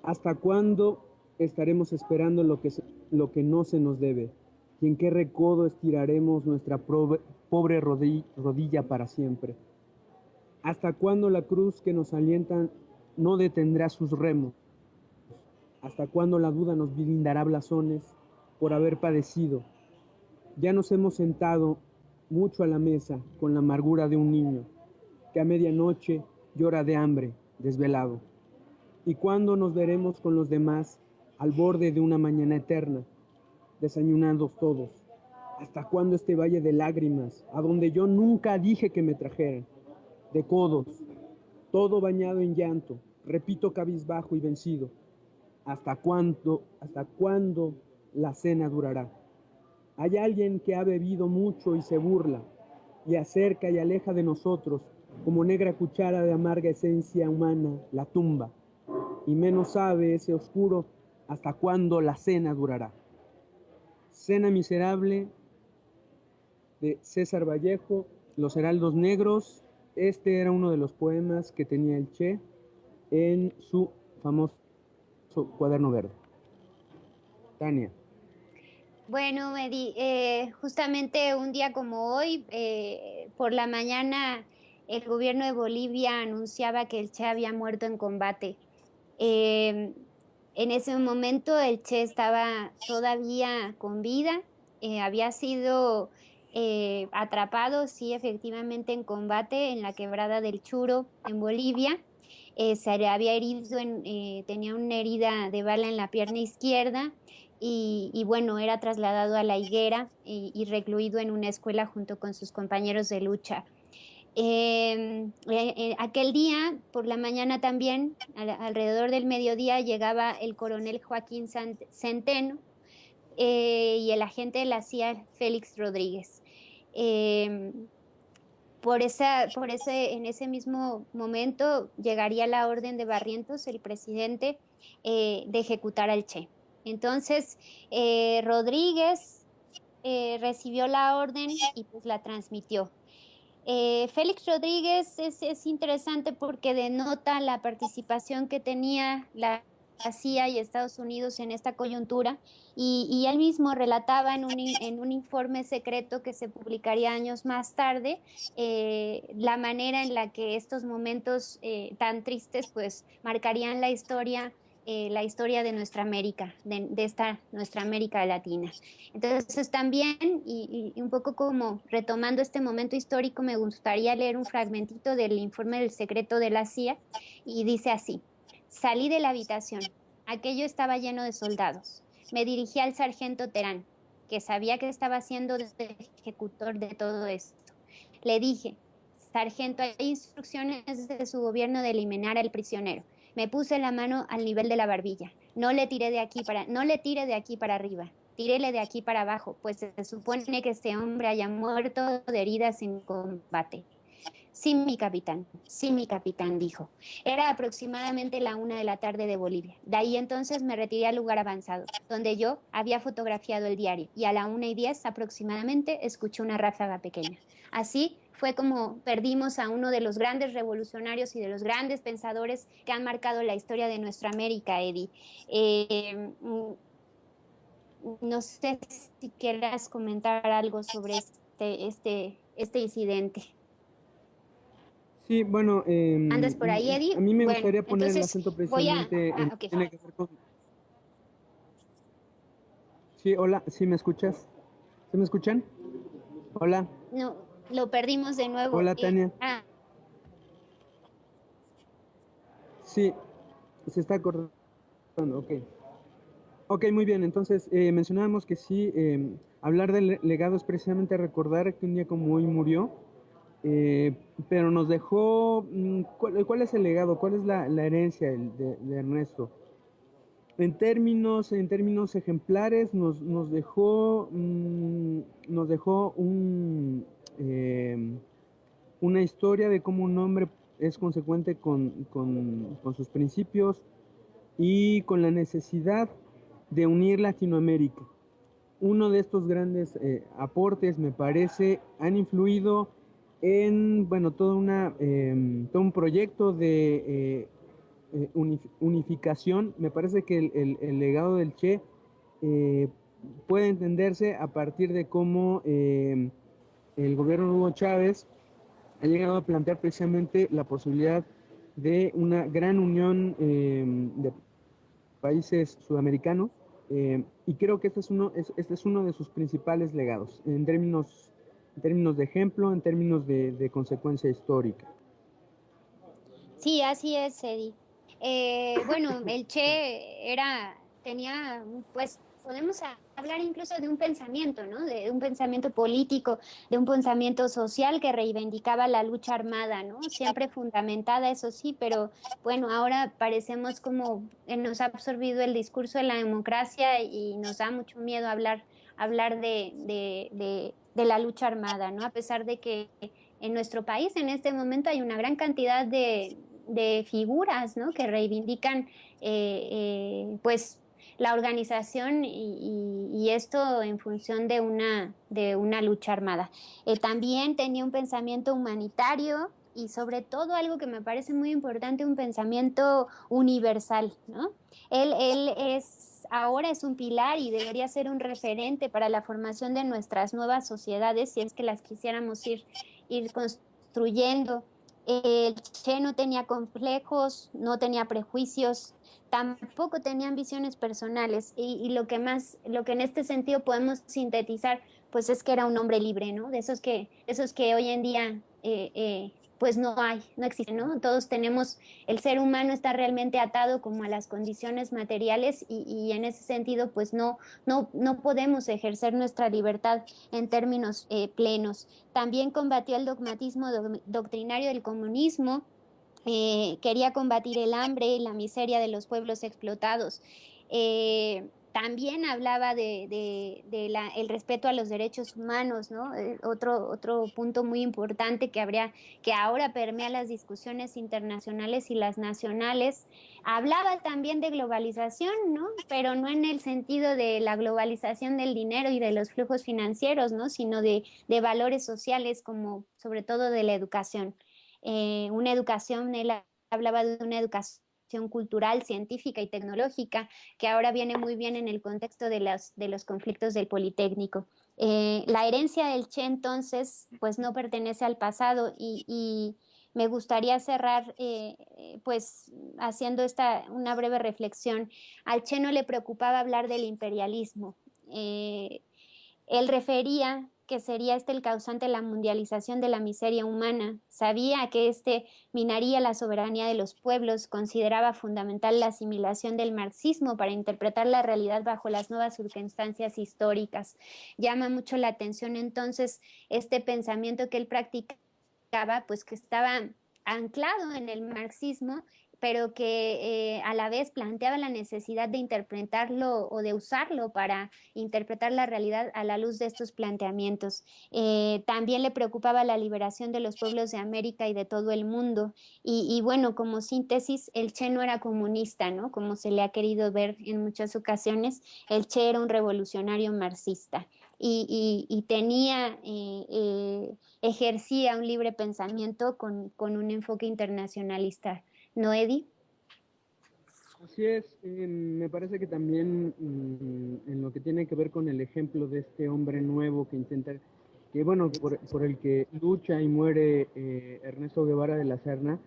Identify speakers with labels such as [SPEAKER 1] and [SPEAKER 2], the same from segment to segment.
[SPEAKER 1] ¿Hasta cuándo estaremos esperando lo que no se nos debe? ¿Y en qué recodo estiraremos nuestra pobre rodilla para siempre? ¿Hasta cuándo la cruz que nos alienta no detendrá sus remos? ¿Hasta cuándo la duda nos brindará blasones por haber padecido? Ya nos hemos sentado mucho a la mesa con la amargura de un niño que a medianoche llora de hambre, desvelado. ¿Y cuándo nos veremos con los demás al borde de una mañana eterna, desayunados todos? ¿Hasta cuándo este valle de lágrimas, a donde yo nunca dije que me trajeran? De codos, todo bañado en llanto, repito cabizbajo y vencido. Hasta cuándo la cena durará? Hay alguien que ha bebido mucho y se burla, y acerca y aleja de nosotros, como negra cuchara de amarga esencia humana, la tumba, y menos sabe ese oscuro hasta cuándo la cena durará. Cena miserable de César Vallejo, Los Heraldos Negros. Este era uno de los poemas que tenía el Che en su famoso cuaderno verde. Tania.
[SPEAKER 2] Bueno, justamente un día como hoy, por la mañana, el gobierno de Bolivia anunciaba que el Che había muerto en combate. Eh, en ese momento el Che estaba todavía con vida, había sido atrapado, sí, efectivamente en combate en la quebrada del Churo, en Bolivia. Se le había herido, tenía una herida de bala en la pierna izquierda y bueno, era trasladado a La Higuera y recluido en una escuela junto con sus compañeros de lucha. Aquel día, por la mañana también, alrededor del mediodía, llegaba el coronel Joaquín Centeno y el agente de la CIA, Félix Rodríguez. Eh, en ese mismo momento llegaría la orden de Barrientos, el presidente, de ejecutar al Che. Entonces, Rodríguez recibió la orden y pues la transmitió. Félix Rodríguez es interesante porque denota la participación que tenía la CIA y Estados Unidos en esta coyuntura y él mismo relataba en un informe secreto que se publicaría años más tarde la manera en la que estos momentos tan tristes pues marcarían la historia de nuestra América, de esta nuestra América Latina. Entonces también, y un poco como retomando este momento histórico, me gustaría leer un fragmentito del informe del secreto de la CIA y dice así, salí de la habitación, aquello estaba lleno de soldados, me dirigí al sargento Terán, que sabía que estaba siendo de ejecutor de todo esto. Le dije, sargento, hay instrucciones de su gobierno de eliminar al prisionero. Me puse la mano al nivel de la barbilla. No le tire de aquí para arriba. Tírele de aquí para abajo, pues se supone que este hombre haya muerto de heridas en combate. Sí, mi capitán, dijo. Era aproximadamente la 1 de la tarde de Bolivia. De ahí entonces me retiré al lugar avanzado, donde yo había fotografiado el diario, y a la 1:10 aproximadamente escuché una ráfaga pequeña. Así fue como perdimos a uno de los grandes revolucionarios y de los grandes pensadores que han marcado la historia de nuestra América, Eddie. No sé si quieras comentar algo sobre este incidente.
[SPEAKER 1] Sí, bueno,
[SPEAKER 2] ¿Andas por ahí,
[SPEAKER 1] a
[SPEAKER 2] Eddie?
[SPEAKER 1] mí me
[SPEAKER 2] Bueno,
[SPEAKER 1] gustaría poner el
[SPEAKER 2] entonces
[SPEAKER 1] acento
[SPEAKER 2] voy a...
[SPEAKER 1] precisamente en
[SPEAKER 2] Ok.
[SPEAKER 1] tiene que ver con... Sí, hola, ¿sí me escuchas? ¿Sí me escuchan? Hola,
[SPEAKER 2] No, lo perdimos de nuevo.
[SPEAKER 1] hola Tania. Sí, se está acordando, ok. Ok, muy bien, entonces mencionábamos que sí, hablar del legado es precisamente recordar que un día como hoy murió, pero nos dejó, ¿cuál es el legado? ¿Cuál es la herencia de Ernesto? En términos ejemplares nos dejó una historia de cómo un hombre es consecuente con sus principios y con la necesidad de unir Latinoamérica. Uno de estos grandes aportes, me parece, han influido en, bueno, todo un proyecto unificación. Me parece que el legado del Che eh, puede entenderse a partir de cómo el gobierno de Hugo Chávez ha llegado a plantear precisamente la posibilidad de una gran unión de países sudamericanos, y creo que este es uno de sus principales legados, en términos de ejemplo, en términos de consecuencia histórica.
[SPEAKER 2] Sí, así es, Eddie. Bueno, el Che tenía, pues, podemos hablar incluso de un pensamiento, ¿no? De un pensamiento político, de un pensamiento social que reivindicaba la lucha armada, ¿no? Siempre fundamentada, eso sí, pero bueno, ahora parecemos como nos ha absorbido el discurso de la democracia y nos da mucho miedo hablar de la lucha armada, ¿no? A pesar de que en nuestro país en este momento hay una gran cantidad de figuras, ¿no? Que reivindican pues la organización y esto en función de una lucha armada. También tenía un pensamiento humanitario y sobre todo algo que me parece muy importante, un pensamiento universal, ¿no? Él ahora es un pilar y debería ser un referente para la formación de nuestras nuevas sociedades si es que las quisiéramos ir construyendo. El Che no tenía complejos, no tenía prejuicios, tampoco tenía ambiciones personales lo que en este sentido podemos sintetizar, pues es que era un hombre libre, ¿no? Esos que hoy en día pues no existen, ¿no? Todos tenemos, el ser humano está realmente atado como a las condiciones materiales y en ese sentido pues no podemos ejercer nuestra libertad en términos plenos. También combatió el dogmatismo doctrinario del comunismo, quería combatir el hambre y la miseria de los pueblos explotados. También hablaba el respeto a los derechos humanos, ¿no? Otro punto muy importante que ahora permea las discusiones internacionales y las nacionales. Hablaba también de globalización, ¿no? Pero no en el sentido de la globalización del dinero y de los flujos financieros, ¿no? Sino de valores sociales como sobre todo de la educación. Una educación, él hablaba de una educación cultural, científica y tecnológica, que ahora viene muy bien en el contexto de los conflictos del Politécnico. La herencia del Che entonces, pues no pertenece al pasado y me gustaría cerrar pues haciendo una breve reflexión. Al Che no le preocupaba hablar del imperialismo. Él refería que sería este el causante de la mundialización de la miseria humana. Sabía que este minaría la soberanía de los pueblos, consideraba fundamental la asimilación del marxismo para interpretar la realidad bajo las nuevas circunstancias históricas. Llama mucho la atención entonces este pensamiento que él practicaba, pues que estaba anclado en el marxismo, pero que a la vez planteaba la necesidad de interpretarlo o de usarlo para interpretar la realidad a la luz de estos planteamientos. También le preocupaba la liberación de los pueblos de América y de todo el mundo. Bueno, como síntesis, el Che no era comunista, ¿no? Como se le ha querido ver en muchas ocasiones, el Che era un revolucionario marxista y tenía, ejercía un libre pensamiento con un enfoque internacionalista. ¿No, Eddie?
[SPEAKER 1] Así es, me parece que también en lo que tiene que ver con el ejemplo de este hombre nuevo que intenta, que bueno, por el que lucha y muere Ernesto Guevara de la Serna,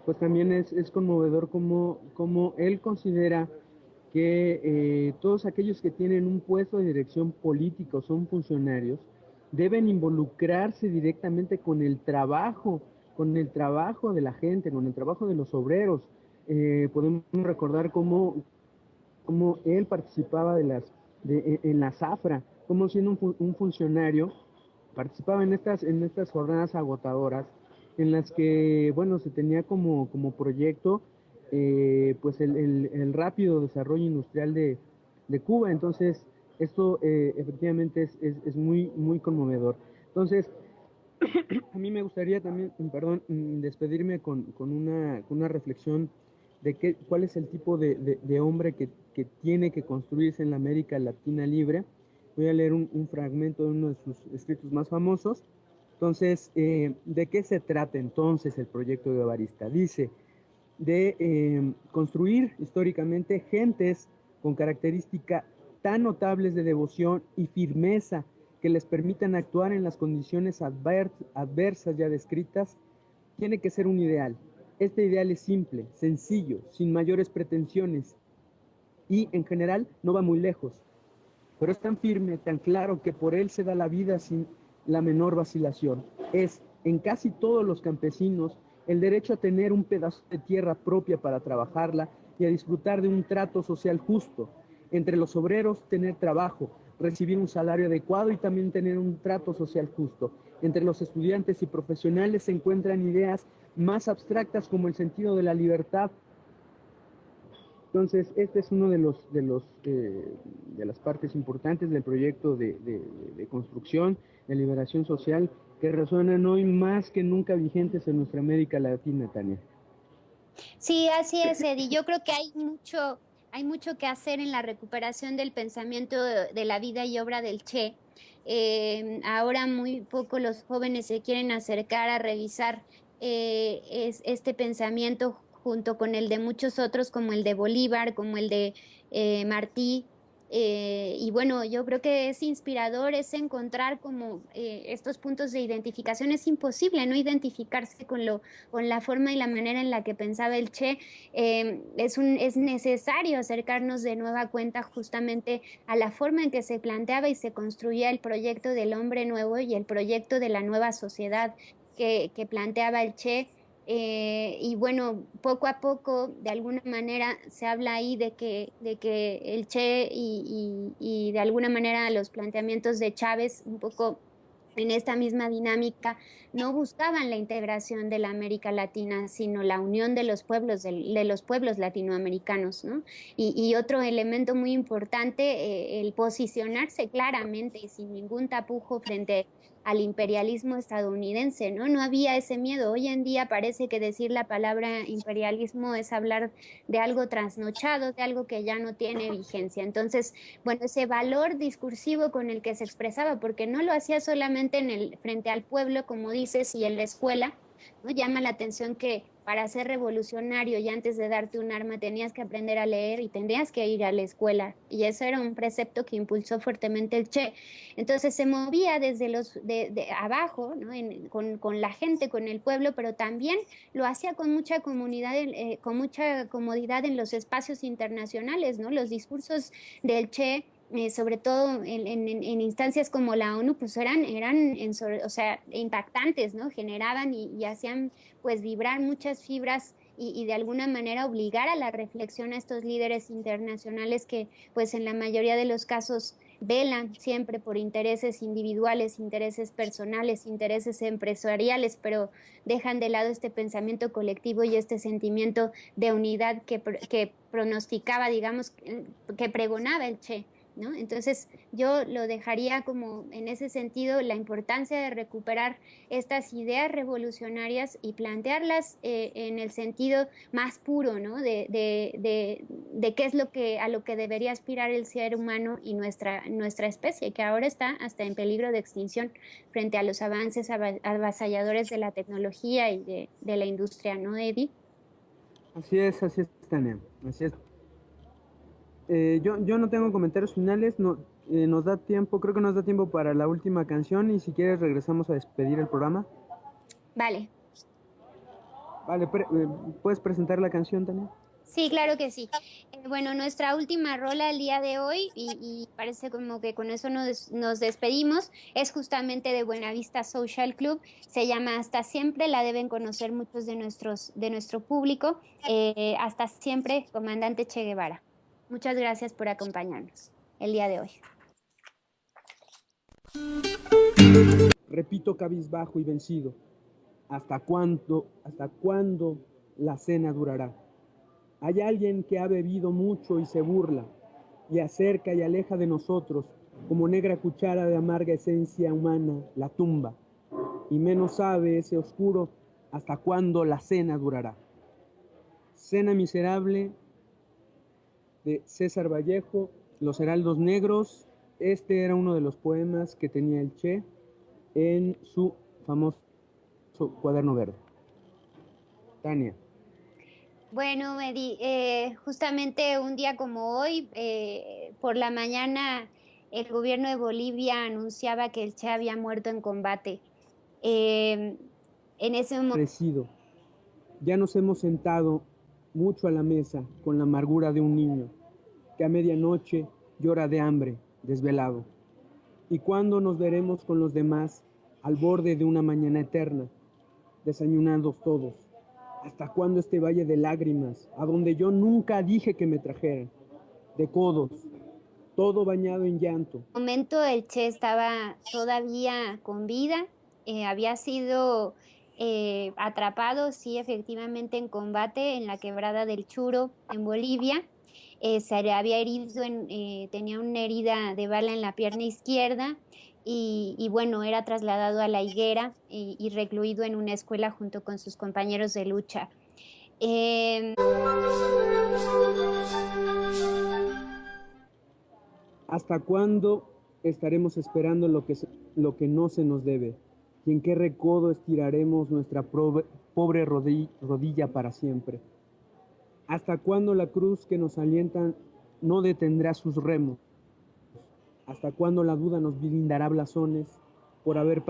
[SPEAKER 1] pues también es conmovedor como él considera que todos aquellos que tienen un puesto de dirección político, son funcionarios, deben involucrarse directamente con el trabajo de la gente, con el trabajo de los obreros. Podemos recordar cómo él participaba en la zafra, como siendo un funcionario, participaba en estas jornadas agotadoras, en las que, bueno, se tenía como proyecto pues el rápido desarrollo industrial de Cuba. Entonces, esto efectivamente es muy conmovedor. Entonces, a mí me gustaría también, perdón, despedirme con una reflexión de cuál es el tipo de hombre que tiene que construirse en la América Latina libre. Voy a leer un fragmento de uno de sus escritos más famosos. Entonces, ¿de qué se trata entonces el proyecto guevarista? Dice, de construir históricamente gentes con características tan notables de devoción y firmeza que les permitan actuar en las condiciones adversas ya descritas, tiene que ser un ideal. Este ideal es simple, sencillo, sin mayores pretensiones y, en general, no va muy lejos. Pero es tan firme, tan claro, que por él se da la vida sin la menor vacilación. Es, en casi todos los campesinos, el derecho a tener un pedazo de tierra propia para trabajarla y a disfrutar de un trato social justo. Entre los obreros, tener trabajo, recibir un salario adecuado y también tener un trato social justo. Entre los estudiantes y profesionales se encuentran ideas más abstractas como el sentido de la libertad. Entonces, este es uno de las partes importantes del proyecto de construcción, de liberación social, que resuenan hoy más que nunca vigentes en nuestra América Latina, Tania.
[SPEAKER 2] Sí, así es, Eddie. Yo creo que hay mucho que hacer en la recuperación del pensamiento de la vida y obra del Che. Ahora muy poco los jóvenes se quieren acercar a revisar este pensamiento junto con el de muchos otros, como el de Bolívar, como el de Martí. Y bueno, yo creo que es inspirador, es encontrar como estos puntos de identificación. Es imposible no identificarse con la forma y la manera en la que pensaba el Che. Es necesario acercarnos de nueva cuenta justamente a la forma en que se planteaba y se construía el proyecto del hombre nuevo y el proyecto de la nueva sociedad que planteaba el Che. Y bueno, poco a poco, de alguna manera, se habla ahí de que el Che y de alguna manera los planteamientos de Chávez, un poco en esta misma dinámica, no buscaban la integración de la América Latina, sino la unión de los pueblos, de los pueblos latinoamericanos, ¿no? Y otro elemento muy importante, el posicionarse claramente y sin ningún tapujo frente al imperialismo estadounidense, ¿no? No había ese miedo. Hoy en día parece que decir la palabra imperialismo es hablar de algo trasnochado, de algo que ya no tiene vigencia. Entonces, bueno, ese valor discursivo con el que se expresaba, porque no lo hacía solamente frente al pueblo, como dices, y en la escuela, ¿no? Llama la atención que para ser revolucionario y antes de darte un arma tenías que aprender a leer y tendrías que ir a la escuela. Y eso era un precepto que impulsó fuertemente el Che. Entonces se movía desde de abajo, ¿no? Con la gente, con el pueblo, pero también lo hacía con mucha comunidad, con mucha comodidad en los espacios internacionales, ¿no? Los discursos del Che, sobre todo en instancias como la ONU, pues o sea, impactantes, ¿no? Generaban y hacían pues vibrar muchas fibras y de alguna manera obligar a la reflexión a estos líderes internacionales que pues en la mayoría de los casos velan siempre por intereses individuales, intereses personales, intereses empresariales, pero dejan de lado este pensamiento colectivo y este sentimiento de unidad que pronosticaba, digamos, que pregonaba el Che, ¿no? Entonces yo lo dejaría como en ese sentido la importancia de recuperar estas ideas revolucionarias y plantearlas en el sentido más puro, ¿no? De qué es a lo que debería aspirar el ser humano y nuestra especie, que ahora está hasta en peligro de extinción frente a los avances avasalladores de la tecnología y de la industria, ¿no, Eddie?
[SPEAKER 1] Así es, Tania, así es. Yo no tengo comentarios finales, no, nos da tiempo, creo que nos da tiempo para la última canción y si quieres regresamos a despedir el programa.
[SPEAKER 2] Vale.
[SPEAKER 1] Vale, ¿puedes presentar la canción, Tania?
[SPEAKER 2] Sí, claro que sí. Bueno, nuestra última rola el día de hoy, y parece como que con eso nos despedimos, es justamente de Buenavista Social Club. Se llama Hasta Siempre, la deben conocer muchos de nuestro público. Hasta siempre, Comandante Che Guevara. Muchas gracias por acompañarnos el día de hoy.
[SPEAKER 1] Repito cabizbajo y vencido, hasta cuándo la cena durará? Hay alguien que ha bebido mucho y se burla, y acerca y aleja de nosotros, como negra cuchara de amarga esencia humana, la tumba, y menos sabe ese oscuro hasta cuándo la cena durará. Cena miserable de César Vallejo, Los Heraldos Negros. Este era uno de los poemas que tenía el Che en su famoso cuaderno verde. Tania.
[SPEAKER 2] Bueno, justamente un día como hoy, por la mañana, el gobierno de Bolivia anunciaba que el Che había muerto en combate. Em, en ese momento,
[SPEAKER 1] Parecido. Ya nos hemos sentado mucho a la mesa con la amargura de un niño que a medianoche llora de hambre, desvelado. ¿Y cuándo nos veremos con los demás al borde de una mañana eterna, desayunados todos? ¿Hasta cuándo este valle de lágrimas, a donde yo nunca dije que me trajeran? De codos, todo bañado en llanto.
[SPEAKER 2] el Che estaba todavía con vida, había sido atrapado, sí, efectivamente, en combate en la quebrada del Churo, en Bolivia. Se le había herido, tenía una herida de bala en la pierna izquierda y bueno, era trasladado a La Higuera y recluido en una escuela junto con sus compañeros de lucha. Em,
[SPEAKER 1] ¿Hasta cuándo estaremos esperando lo que no se nos debe? ¿Y en qué recodo estiraremos nuestra pobre rodilla para siempre? ¿Hasta cuándo la cruz que nos alienta no detendrá sus remos? ¿Hasta cuándo la duda nos brindará blasones por haber